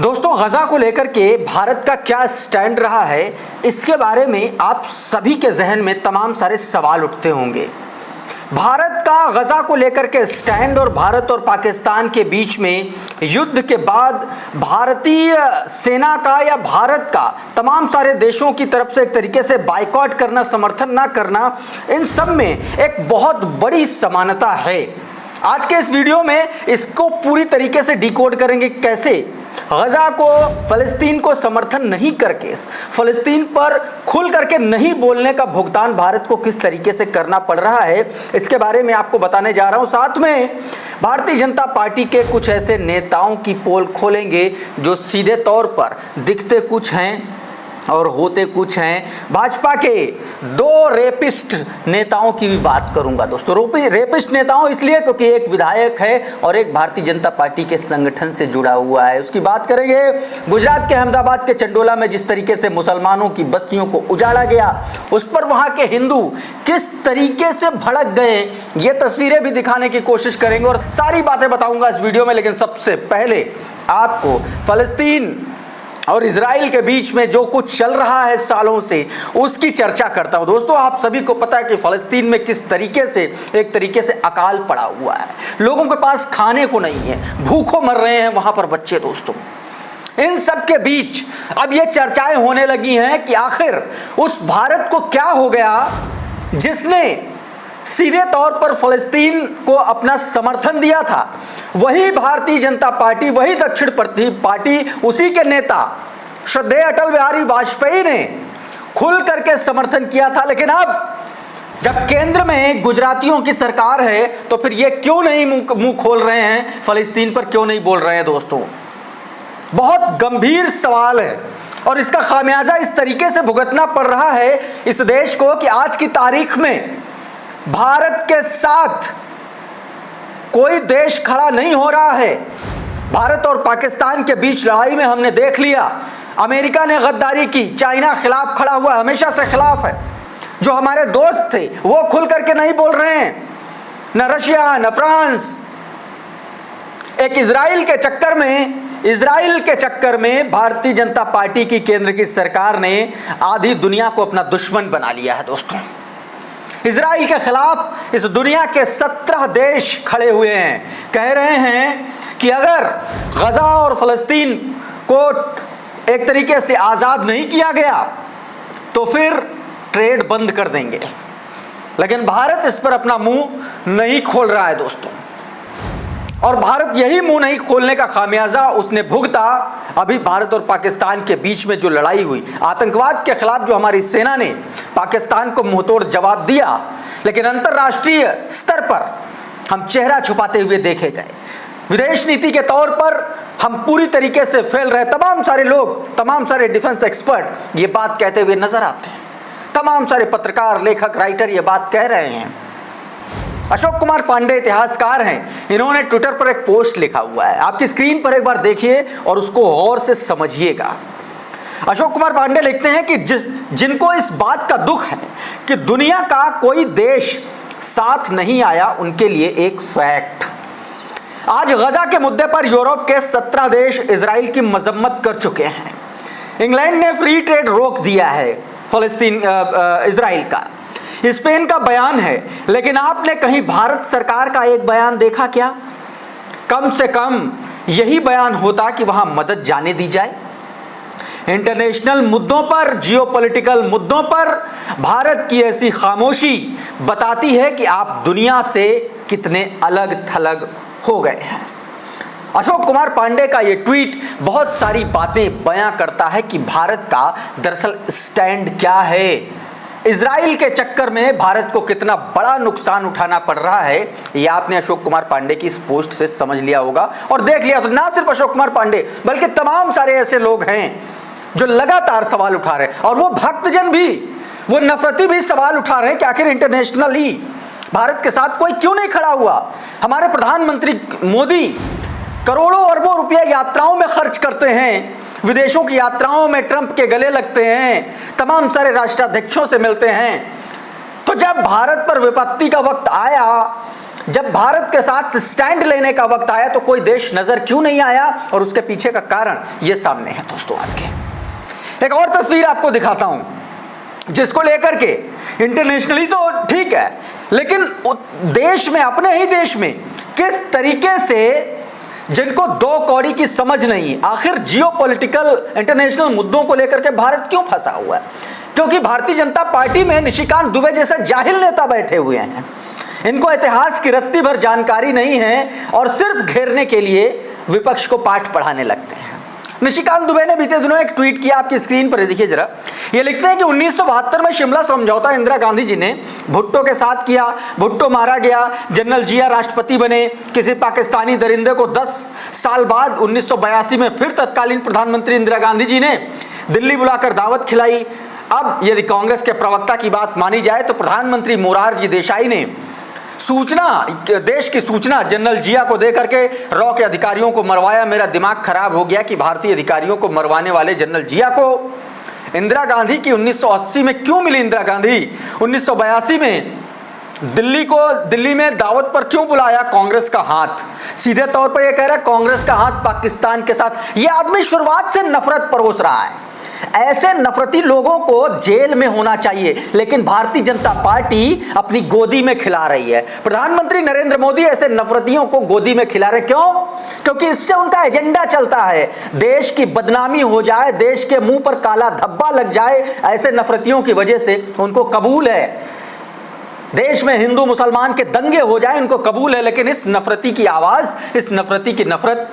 दोस्तों, गजा को लेकर के भारत का क्या स्टैंड रहा है, इसके बारे में आप सभी के जहन में तमाम सारे सवाल उठते होंगे। भारत का गजा को लेकर के स्टैंड और भारत और पाकिस्तान के बीच में युद्ध के बाद भारतीय सेना का या भारत का तमाम सारे देशों की तरफ से एक तरीके से बायकॉट करना, समर्थन ना करना, इन सब में एक बहुत बड़ी समानता है। आज के इस वीडियो में इसको पूरी तरीके से डिकोड करेंगे। कैसे गजा को, फलस्तीन को समर्थन नहीं करके फलस्तीन पर खुल करके नहीं बोलने का भुगतान भारत को किस तरीके से करना पड़ रहा है, इसके बारे में आपको बताने जा रहा हूं। साथ में भारतीय जनता पार्टी के कुछ ऐसे नेताओं की पोल खोलेंगे जो सीधे तौर पर दिखते कुछ हैं और होते कुछ हैं। भाजपा के दो रेपिस्ट नेताओं की भी बात करूंगा दोस्तों। रेपिस्ट नेताओं इसलिए क्योंकि एक विधायक है और एक भारतीय जनता पार्टी के संगठन से जुड़ा हुआ है। उसकी बात करेंगे। गुजरात के अहमदाबाद के चंडोला में जिस तरीके से मुसलमानों की बस्तियों को उजाड़ा गया, उस पर वहां के हिंदू किस तरीके से भड़क गए, ये तस्वीरें भी दिखाने की कोशिश करेंगे और सारी बातें बताऊंगा इस वीडियो में। लेकिन सबसे पहले आपको फलस्तीन और इजराइल के बीच में जो कुछ चल रहा है सालों से, उसकी चर्चा करता हूं। दोस्तों, आप सभी को पता है कि फलस्तीन में किस तरीके से एक तरीके से अकाल पड़ा हुआ है। लोगों के पास खाने को नहीं है, भूखों मर रहे हैं वहां पर बच्चे। दोस्तों, इन सब के बीच अब ये चर्चाएं होने लगी हैं कि आखिर उस भारत को क्या हो गया जिसने सीधे तौर पर फलस्तीन को अपना समर्थन दिया था। वही भारतीय जनता पार्टी, वही दक्षिण पार्टी, उसी के नेता श्रद्धेय अटल बिहारी वाजपेयी ने खुल करके समर्थन किया था। लेकिन अब जब केंद्र में गुजरातियों की सरकार है तो फिर ये क्यों नहीं मुंह खोल रहे हैं, फलस्तीन पर क्यों नहीं बोल रहे हैं? दोस्तों, बहुत गंभीर सवाल है और इसका खामियाजा इस तरीके से भुगतना पड़ रहा है इस देश को कि आज की तारीख में भारत के साथ कोई देश खड़ा नहीं हो रहा है। भारत और पाकिस्तान के बीच लड़ाई में हमने देख लिया, अमेरिका ने गद्दारी की, चाइना खिलाफ खड़ा हुआ, हमेशा से खिलाफ है। जो हमारे दोस्त थे वो खुल करके नहीं बोल रहे हैं, न रशिया न फ्रांस। एक इजराइल के चक्कर में भारतीय जनता पार्टी की केंद्र की सरकार ने आधी दुनिया को अपना दुश्मन बना लिया है। दोस्तों, इजराइल के खिलाफ इस दुनिया के 17 देश खड़े हुए हैं, कह रहे हैं कि अगर गजा और फलस्तीन को एक तरीके से आज़ाद नहीं किया गया तो फिर ट्रेड बंद कर देंगे। लेकिन भारत इस पर अपना मुंह नहीं खोल रहा है दोस्तों, और भारत यही मुंह नहीं खोलने का खामियाजा उसने भुगता। अभी भारत और पाकिस्तान के बीच में जो लड़ाई हुई, आतंकवाद के खिलाफ जो हमारी सेना ने पाकिस्तान को मुंहतोड़ जवाब दिया, लेकिन अंतर्राष्ट्रीय स्तर पर हम चेहरा छुपाते हुए देखे गए। विदेश नीति के तौर पर हम पूरी तरीके से फेल रहे। तमाम सारे लोग, तमाम सारे डिफेंस एक्सपर्ट ये बात कहते हुए नजर आते हैं। तमाम सारे पत्रकार, लेखक, राइटर ये बात कह रहे हैं। अशोक कुमार पांडे इतिहासकार हैं, इन्होंने ट्विटर पर एक पोस्ट लिखा हुआ है, आपकी स्क्रीन पर एक बार देखिए और उसको गौर से समझिएगा। अशोक कुमार पांडे लिखते हैं कि जिनको इस बात का दुख है कि दुनिया का कोई देश साथ नहीं आया, उनके लिए एक फैक्ट। आज गजा के मुद्दे पर यूरोप के 17 देश इजराइल की मजम्मत कर चुके हैं। इंग्लैंड ने फ्री ट्रेड रोक दिया है फलस्तीन इजराइल का। स्पेन का बयान है, लेकिन आपने कहीं भारत सरकार का एक बयान देखा क्या? कम से कम यही बयान होता कि वहां मदद जाने दी जाए। इंटरनेशनल मुद्दों पर, जियोपॉलिटिकल मुद्दों पर भारत की ऐसी खामोशी बताती है कि आप दुनिया से कितने अलग थलग हो गए हैं। अशोक कुमार पांडे का ये ट्वीट बहुत सारी बातें बयां करता है कि भारत का दरअसल स्टैंड क्या है। इजराइल के चक्कर में भारत को कितना बड़ा नुकसान उठाना पड़ रहा है, ये आपने अशोक कुमार पांडे की इस पोस्ट से समझ लिया होगा और देख लिया। तो ना सिर्फ अशोक कुमार पांडे बल्कि तमाम सारे ऐसे लोग हैं जो लगातार सवाल उठा रहे हैं, और वो भक्तजन भी, वो नफरती भी सवाल उठा रहे हैं कि आखिर इंटरनेशनली भारत के साथ कोई क्यों नहीं खड़ा हुआ। हमारे प्रधानमंत्री मोदी करोड़ों अरबों रुपया यात्राओं में खर्च करते हैं, विदेशों की यात्राओं में ट्रंप के गले लगते हैं, तमाम सारे राष्ट्राध्यक्षों से मिलते हैं। तो जब भारत पर विपत्ति का वक्त आया, जब भारत के साथ स्टैंड लेने का वक्त आया तो कोई देश नजर क्यों नहीं आया, और उसके पीछे का कारण ये सामने है दोस्तों। आपके एक और तस्वीर आपको दिखाता हूं जिसको लेकर के इंटरनेशनली तो ठीक है, लेकिन देश में, अपने ही देश में किस तरीके से जिनको दो कौड़ी की समझ नहीं, आखिर जियोपॉलिटिकल इंटरनेशनल मुद्दों को लेकर के भारत क्यों फंसा हुआ है? क्योंकि भारतीय जनता पार्टी में निशिकांत दुबे जैसे जाहिल नेता बैठे हुए हैं। इनको इतिहास की रत्ती भर जानकारी नहीं है और सिर्फ घेरने के लिए विपक्ष को पाठ पढ़ाने लगते हैं। निशिकांत दुबे ने बीते दिनों एक ट्वीट किया, आपकी स्क्रीन पर देखिए जरा। ये लिखते हैं कि 1972 में शिमला समझौता इंदिरा गांधी जी ने भुट्टो के साथ किया, भुट्टो मारा गया, जनरल जिया राष्ट्रपति बने, किसी पाकिस्तानी दरिंदे को 10 साल बाद 1982 में फिर तत्कालीन प्रधानमंत्री इंदिरा गांधी जी ने दिल्ली बुलाकर दावत खिलाई। अब यदि कांग्रेस के प्रवक्ता की बात मानी जाए तो प्रधानमंत्री मोरारजी देसाई ने देश की सूचना जनरल जिया को दे करके रॉ के अधिकारियों को मरवाया। मेरा दिमाग खराब हो गया कि भारतीय अधिकारियों को मरवाने वाले जनरल जिया को इंदिरा गांधी की 1980 में क्यों मिली इंदिरा गांधी, 1982 में दिल्ली में दावत पर क्यों बुलाया कांग्रेस का हाथ। सीधे तौर पर यह कह रहा है कांग्रेस का हाथ पाकिस्तान के साथ। यह आदमी शुरुआत से नफरत परोस रहा है। ऐसे नफरती लोगों को जेल में होना चाहिए, लेकिन भारतीय जनता पार्टी अपनी गोदी में खिला रही है। प्रधानमंत्री नरेंद्र मोदी ऐसे नफरतियों को गोदी में खिला रहे, क्यों? क्योंकि इससे उनका एजेंडा चलता है, देश की बदनामी हो जाए, देश के मुंह पर काला धब्बा लग जाए। ऐसे नफरतियों की वजह से उनको कबूल है, देश में हिंदू मुसलमान के दंगे हो जाए, उनको कबूल है, लेकिन इस नफरती की आवाज, इस नफरती की नफरत,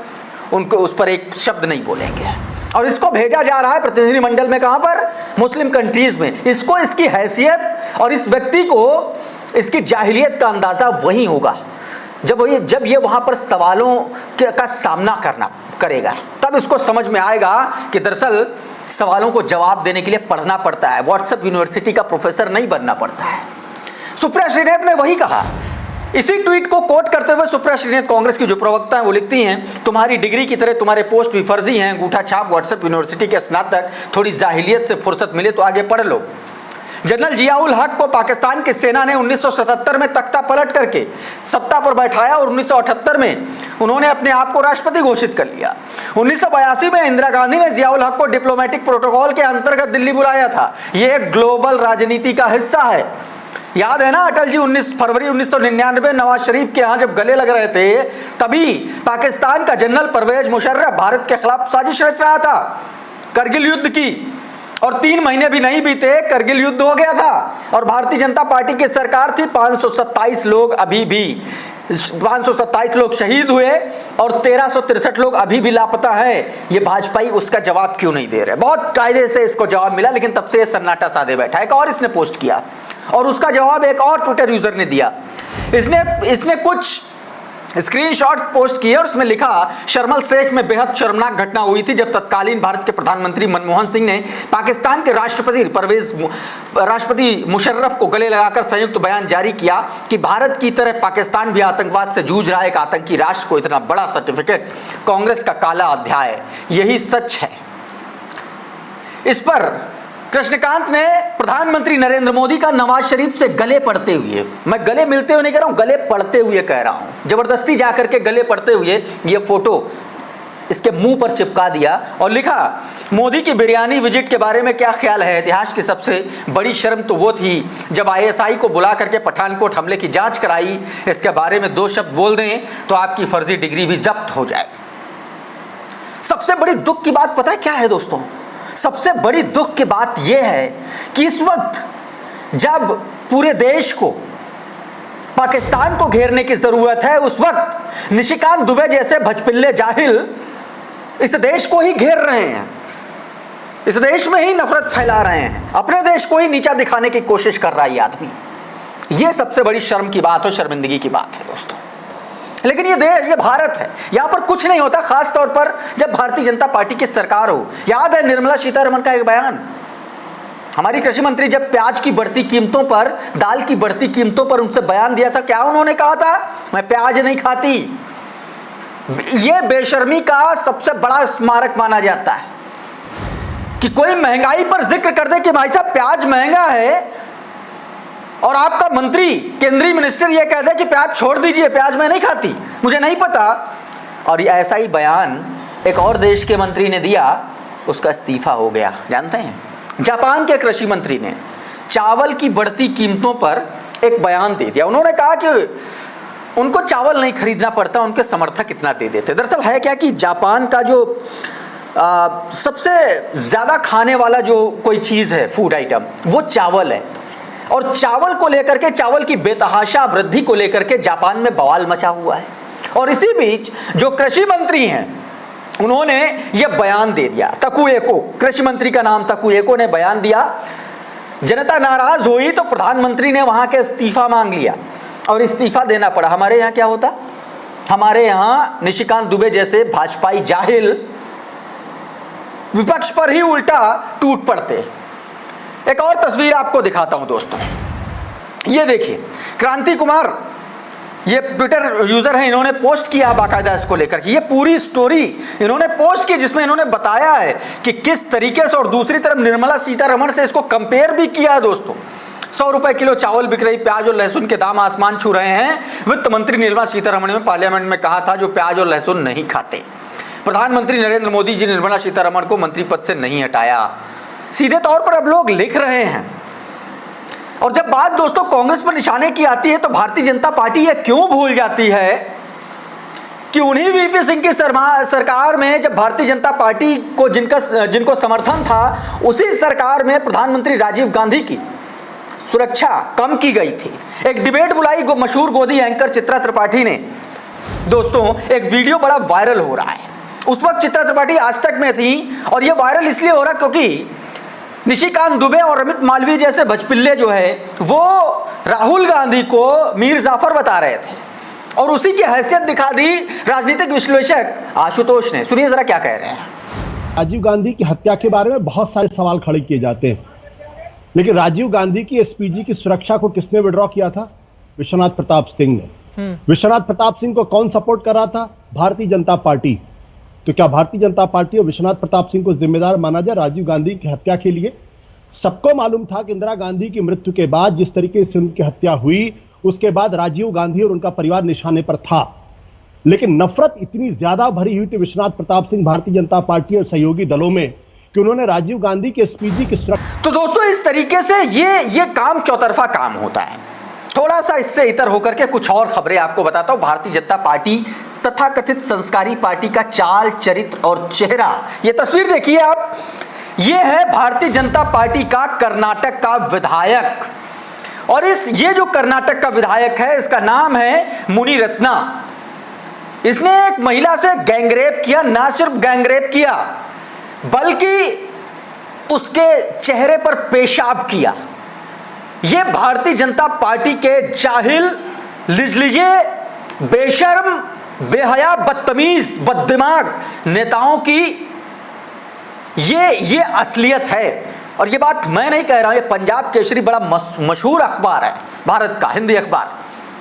उनको उस पर एक शब्द नहीं बोलेंगे। और इसको भेजा जा रहा है प्रतिनिधिमंडल में, कहां पर? मुस्लिम कंट्रीज में। इसको, इसकी हैसियत और इस व्यक्ति को इसकी जाहिलियत का अंदाजा वही होगा जब ये वहां पर सवालों का सामना करेगा, तब इसको समझ में आएगा कि दरअसल सवालों को जवाब देने के लिए पढ़ना पड़ता है, व्हाट्सएप यूनिवर्सिटी का प्रोफेसर नहीं बनना पड़ता है। सुप्रिया श्रीनेत ने वही कहा। इसी ट्वीट को कोट करते हुए सुप्रिया श्रीनेत, कांग्रेस की जो प्रवक्ता है, वो लिखती हैं, तुम्हारी डिग्री की तरह तुम्हारे पोस्ट भी फर्जी हैं, अंगूठा छाप व्हाट्सएप यूनिवर्सिटी के स्नातक, थोड़ी जाहिलियत से फुर्सत मिले तो आगे पढ़ लो। जनरल जियाउल हक को पाकिस्तान की सेना ने 1977 में तख्ता पलट करके सत्ता पर बैठाया और 1978 में उन्होंने अपने आप को राष्ट्रपति घोषित कर लिया। 1982 में इंदिरा गांधी ने जियाउल हक को डिप्लोमेटिक प्रोटोकॉल के अंतर्गत दिल्ली बुलाया था। यह एक ग्लोबल राजनीति का हिस्सा है। याद है ना, अटल जी 19 फरवरी 1999 नवाज शरीफ के यहाँ जब गले लग रहे थे, तभी पाकिस्तान का जनरल परवेज मुशर्रफ भारत के खिलाफ साजिश रच रहा था करगिल युद्ध की, और 3 महीने भी नहीं बीते करगिल युद्ध हो गया था और भारतीय जनता पार्टी की सरकार थी। 527 लोग शहीद हुए और 1363 लोग अभी भी लापता हैं। ये भाजपाई उसका जवाब क्यों नहीं दे रहे? बहुत कायदे से इसको जवाब मिला, लेकिन तब से ये सन्नाटा साधे बैठा है। एक और इसने पोस्ट किया और उसका जवाब एक और ट्विटर यूजर ने दिया। इसने कुछ स्क्रीनशॉट पोस्ट किए और उसमें लिखा, शर्मल शेख में बेहद शर्मनाक घटना हुई थी जब तत्कालीन भारत के प्रधानमंत्री मनमोहन सिंह ने पाकिस्तान के राष्ट्रपति मुशर्रफ को गले लगाकर संयुक्त बयान जारी किया कि भारत की तरह पाकिस्तान भी आतंकवाद से जूझ रहा है। एक आतंकी राष्ट्र को इतना बड़ा सर्टिफिकेट, कांग्रेस का काला अध्याय। यही सच है। इस पर कृष्णकांत ने प्रधानमंत्री नरेंद्र मोदी का नवाज शरीफ से गले पड़ते हुए, मैं गले मिलते हुए नहीं कह रहा हूं, गले पड़ते हुए कह रहा हूं, जबरदस्ती जाकर के गले पड़ते हुए ये फोटो इसके मुंह पर चिपका दिया और लिखा, मोदी की बिरयानी विजिट के बारे में क्या ख्याल है? इतिहास की सबसे बड़ी शर्म तो वो थी जब आईएसआई को बुला करके पठानकोट हमले की जांच कराई। इसके बारे में 2 शब्द बोल दें तो आपकी फर्जी डिग्री भी जब्त हो जाए। सबसे बड़ी दुख की बात पता है क्या है दोस्तों? सबसे बड़ी दुख की बात यह है कि इस वक्त जब पूरे देश को पाकिस्तान को घेरने की जरूरत है, उस वक्त निशिकांत दुबे जैसे भचपिल्ले जाहिल इस देश को ही घेर रहे हैं, इस देश में ही नफरत फैला रहे हैं, अपने देश को ही नीचा दिखाने की कोशिश कर रहा है ये आदमी। यह सबसे बड़ी शर्म की बात और शर्मिंदगी की बात है दोस्तों। लेकिन ये देश, ये भारत है, यहां पर कुछ नहीं होता, खास तौर पर जब भारतीय जनता पार्टी की सरकार हो। याद है निर्मला सीतारमण का एक बयान, हमारी कृषि मंत्री जब प्याज की बढ़ती कीमतों पर, दाल की बढ़ती कीमतों पर उनसे बयान दिया था, क्या उन्होंने कहा था? मैं प्याज नहीं खाती। यह बेशर्मी का सबसे बड़ा स्मारक माना जाता है कि कोई महंगाई पर जिक्र कर दे कि भाई साहब प्याज महंगा है और आपका मंत्री केंद्रीय मिनिस्टर ये कहता है कि प्याज छोड़ दीजिए, प्याज मैं नहीं खाती, मुझे नहीं पता। और ऐसा ही बयान एक और देश के मंत्री ने दिया, उसका इस्तीफा हो गया। जानते हैं, जापान के कृषि मंत्री ने चावल की बढ़ती कीमतों पर एक बयान दे दिया। उन्होंने कहा कि उनको चावल नहीं खरीदना पड़ता, उनके समर्थक इतना दे देते। दरअसल है क्या कि जापान का जो सबसे ज़्यादा खाने वाला जो कोई चीज़ है, फूड आइटम, वो चावल है। और चावल को लेकर के, चावल की बेतहाशा वृद्धि को लेकर के जापान में बवाल मचा हुआ है। और इसी बीच जो कृषि मंत्री हैं उन्होंने ये बयान दे दिया। तकुएको, कृषि मंत्री का नाम तकुएको ने बयान दिया। जनता नाराज हुई तो प्रधानमंत्री ने वहां के इस्तीफा मांग लिया और इस्तीफा देना पड़ा। हमारे यहाँ क्या होता, हमारे यहाँ निशिकांत दुबे जैसे भाजपाई जाहिल विपक्ष पर ही उल्टा टूट पड़ते। एक और तस्वीर आपको दिखाता हूं दोस्तों, ये देखिए, क्रांति कुमार ये ट्विटर यूजर है, इन्होंने पोस्ट किया बाकायदा इसको लेकर के। ये पूरी स्टोरी इन्होंने पोस्ट की जिसमें इन्होंने बताया है कि किस तरीके से, और दूसरी तरफ निर्मला सीतारमण से इसको कंपेयर भी किया है दोस्तों। 100 रुपए किलो चावल बिक रही, प्याज और लहसुन के दाम आसमान छू रहे हैं। वित्त मंत्री निर्मला सीतारमण ने पार्लियामेंट में कहा था जो प्याज और लहसुन नहीं खाते। प्रधानमंत्री नरेंद्र मोदी जी निर्मला सीतारमण को मंत्री पद से नहीं हटाया, सीधे तौर पर अब लोग लिख रहे हैं। और जब बात दोस्तों कांग्रेस पर निशाने की आती है तो भारतीय जनता पार्टी ये क्यों भूल जाती है कि उन्हीं वीपी सिंह की सरकार में, जब भारतीय जनता पार्टी को जिनको समर्थन था, उसी सरकार में प्रधानमंत्री राजीव गांधी की सुरक्षा कम की गई थी। एक डिबेट बुलाई मशहूर गोदी एंकर चित्रा त्रिपाठी ने। दोस्तों एक वीडियो बड़ा वायरल हो रहा है, उस वक्त चित्रा त्रिपाठी आज तक में थी और ये वायरल इसलिए हो रहा क्योंकि निशिकांत दुबे और अमित मालवीय जैसे भजपिल्ले जो है वो राहुल गांधी को मीर जाफर बता रहे थे और उसी की हैसियत दिखा दी राजनीतिक विश्लेषक आशुतोष ने। सुनिए जरा क्या कह रहे हैं। राजीव गांधी की हत्या के बारे में बहुत सारे सवाल खड़े किए जाते हैं, लेकिन राजीव गांधी की एसपीजी की सुरक्षा को किसने विड्रॉ किया था? विश्वनाथ प्रताप सिंह ने। विश्वनाथ प्रताप सिंह को कौन सपोर्ट कर रहा था? भारतीय जनता पार्टी। तो क्या भारतीय जनता पार्टी और विश्वनाथ प्रताप सिंह को जिम्मेदार माना जाए राजीव गांधी की हत्या के लिए? सबको मालूम था कि इंदिरा गांधी की मृत्यु के बाद जिस तरीके से उनकी हत्या हुई, उसके बाद राजीव गांधी और उनका परिवार निशाने पर था। लेकिन नफरत इतनी ज्यादा भरी हुई थी विश्वनाथ प्रताप सिंह, भारतीय जनता पार्टी और सहयोगी दलों में कि उन्होंने राजीव गांधी के एसपीजी की सुरक्षा। तो दोस्तों इस तरीके से ये काम चौतरफा काम होता है। थोड़ा सा इससे इतर होकर के कुछ और खबरें आपको बताता हूं। भारतीय जनता पार्टी तथा कथित संस्कारी पार्टी का चाल, चरित्र और चेहरा। ये तस्वीर देखिए आप, ये है भारतीय जनता पार्टी का कर्नाटक का विधायक। और ये जो कर्नाटक का विधायक है, इसका नाम है मुनिरत्ना। इसने एक महिला से गैंगरेप किया, ना सिर्फ गैंगरेप किया बल्कि उसके चेहरे पर पेशाब किया। ये भारतीय जनता पार्टी के जाहिल, लिजलिजे, बेशर्म, बेहया, बदतमीज, बददिमाग नेताओं की ये असलियत है। और ये बात मैं नहीं कह रहा हूं, ये पंजाब केसरी बड़ा मशहूर अखबार है भारत का, हिंदी अखबार,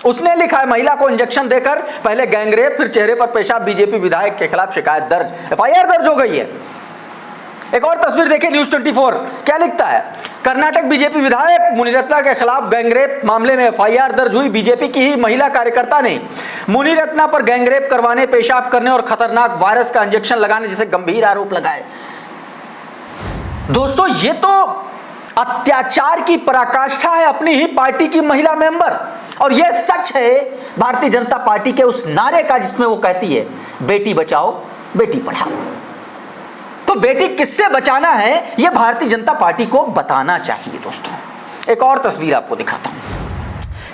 उसने लिखा है महिला को इंजेक्शन देकर पहले गैंगरेप फिर चेहरे पर पेशाब, बीजेपी विधायक के खिलाफ शिकायत दर्ज, एफआईआर दर्ज हो गई है। एक और तस्वीर देखिए न्यूज़ 24 क्या लिखता है। कर्नाटक बीजेपी विधायक मुनिरत्ना के खिलाफ गैंगरेप मामले में एफआईआर दर्ज हुई। बीजेपी की ही महिला कार्यकर्ता ने मुनिरत्ना पर गैंगरेप करवाने, पेशाब करने और खतरनाक वायरस का इंजेक्शन लगाने जैसे गंभीर आरोप लगाए। दोस्तों ये तो अत्याचार की पराकाष्ठा है अपनी ही पार्टी की महिला मेंबर। और यह सच है भारतीय जनता पार्टी के उस नारे का जिसमें वो कहती है बेटी बचाओ बेटी पढ़ाओ। तो बेटी किससे बचाना है यह भारतीय जनता पार्टी को बताना चाहिए। दोस्तों एक और तस्वीर आपको दिखाता हूं।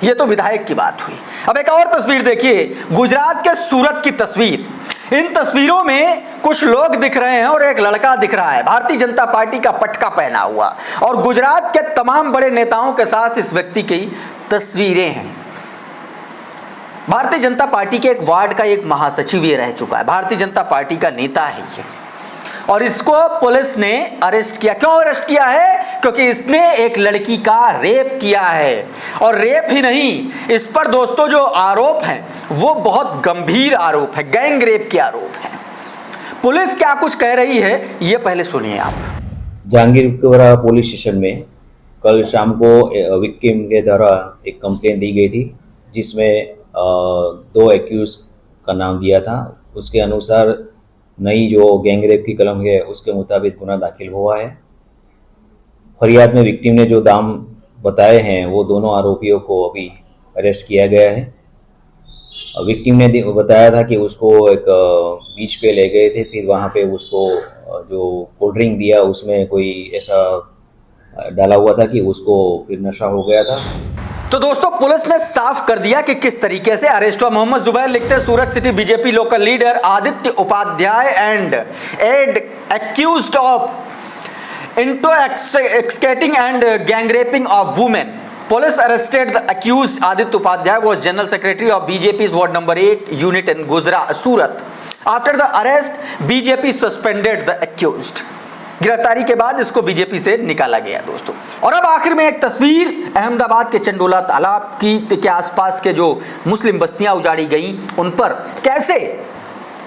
यह तो विधायक की बात हुई, अब एक और तस्वीर देखिए, गुजरात के सूरत की तस्वीर। इन तस्वीरों में कुछ लोग दिख रहे हैं और एक लड़का दिख रहा है भारतीय जनता पार्टी का पटका पहना हुआ, और गुजरात के तमाम बड़े नेताओं के साथ इस व्यक्ति की तस्वीरें हैं। भारतीय जनता पार्टी के एक वार्ड का एक महासचिव ये रह चुका है, भारतीय जनता पार्टी का नेता है ये, और इसको पुलिस ने अरेस्ट किया। क्यों अरेस्ट किया है? क्योंकि इसने एक लड़की का रेप किया है। और रेप ही नहीं, इस पर दोस्तों जो आरोप हैं वो बहुत गंभीर आरोप है, गैंग रेप के आरोप है। पुलिस क्या कुछ कह रही है ये पहले सुनिए आप। जहांगीरपुरा पुलिस स्टेशन में कल शाम को विक्टिम के द्वारा एक कंप्लेंट दी गई थी जिसमें 2 एक्यूज का नाम दिया था। उसके अनुसार नई जो गैंगरेप की कलम है उसके मुताबिक गुना दाखिल हुआ है। फरियाद में विक्टिम ने जो दाम बताए हैं वो दोनों आरोपियों को अभी अरेस्ट किया गया है। विक्टिम ने बताया था कि उसको एक बीच पे ले गए थे, फिर वहाँ पे उसको जो कोल्ड ड्रिंक दिया उसमें कोई ऐसा डाला हुआ था कि उसको फिर नशा हो गया था। तो दोस्तों पुलिस ने साफ कर दिया कि किस तरीके से अरेस्ट हुआ। मोहम्मद जुबैर लिखते हैं Surat city BJP local leader Aditya Upadhyay and accused of intoxicating and gang raping of women. Police arrested the accused Aditya Upadhyay was General Secretary of BJP's Ward Number 8 unit in Gujarat, Surat. After the arrest, BJP suspended the accused. गिरफ्तारी के बाद इसको BJP से निकाला गया दोस्तों। और अब आखिर में एक तस्वीर अहमदाबाद के चंडोला तालाब की के आसपास के जो मुस्लिम बस्तियां उजाड़ी गई उन पर कैसे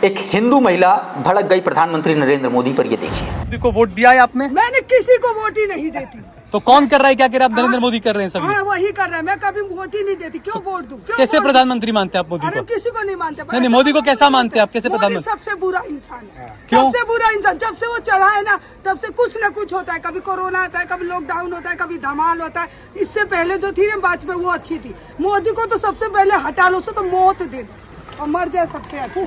एक हिंदू महिला भड़क गई प्रधानमंत्री नरेंद्र मोदी पर। ये देखिए। को वोट दिया है आपने? मैंने किसी को वोट ही नहीं देती। तो कौन कर रहा है? क्या कह रहे हैं आप? नरेंद्र मोदी कर रहे हैं सभी। हाँ, वही कर रहे हैं। मैं कभी वोट ही नहीं देती। क्यों वोट दूं? कैसे प्रधानमंत्री मानते हैं आप मोदी अरे को? किसी को नहीं मानते। नहीं, मोदी को कैसा मानते हैं आप? कैसे प्रधानमंत्री? सबसे बुरा इंसान है। क्यों? सबसे बुरा इंसान। जब से वो चढ़ा है ना तब से कुछ न कुछ होता है। कभी कोरोना आता है, कभी लॉकडाउन होता है, कभी धमाल होता है। इससे पहले जो थी ना वाजपेयी वो अच्छी थी। मोदी को तो सबसे पहले हटा लो, तो मौत दे दो और मर जाए सबसे अच्छा।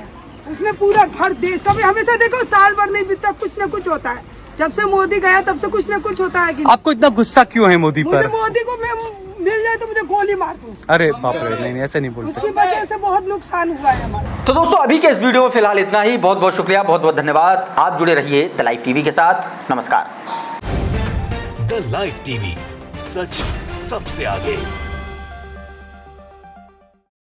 उसने पूरा घर देश कभी हमेशा देखो साल भर नहीं बीतता कुछ न कुछ होता है। जब से मोदी गया तब से कुछ न कुछ होता है कि आपको इतना गुस्सा क्यों है मोदी पर? मोदी को मैं मिल जाए तो मुझे गोली मार दूं। अरे बाप रे, नहीं ऐसे नहीं बोलते। उसकी वजह से बहुत नुकसान हुआ है हमारा। तो दोस्तों अभी के इस वीडियो में फिलहाल इतना ही। बहुत बहुत शुक्रिया, बहुत बहुत धन्यवाद। आप जुड़े रहिए द लाइव टीवी के साथ। नमस्कार। द लाइव टीवी, सच सबसे आगे।